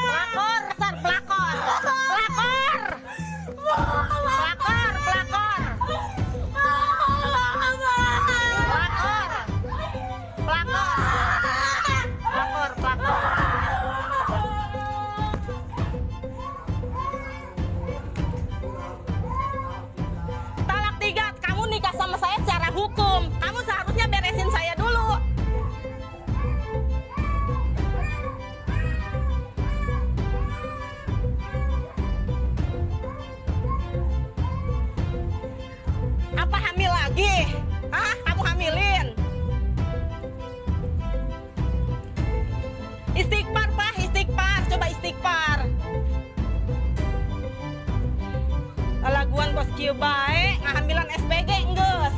Pelakor, San, pelakor. Pelakor. Pelakor, pelakor. Pelakor. Pelakor. Pelakor. Talak 3, kamu nikah sama saya secara hukum. Kamu seharusnya beresin saya dulu. Apa hamil lagi? Hah? Kamu hamilin? Istighfar, Pak, istighfar. Coba istighfar. Laguan bos kieu bae, ngahamilan SPG enggeus.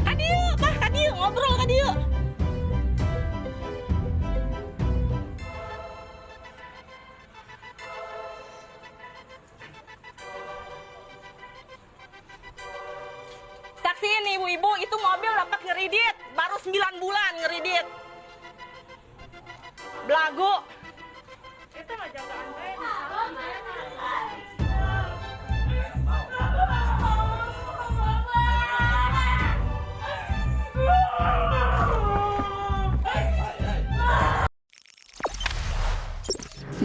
Kadieu, Pak, kadieu ngobrol kadieu. Saksi ini ibu-ibu, itu mobil dapat ngeridit, baru 9 bulan ngeridit. Belagu. Itu mah jagaan bae.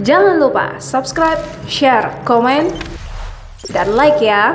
Jangan lupa subscribe, share, komen, dan like ya.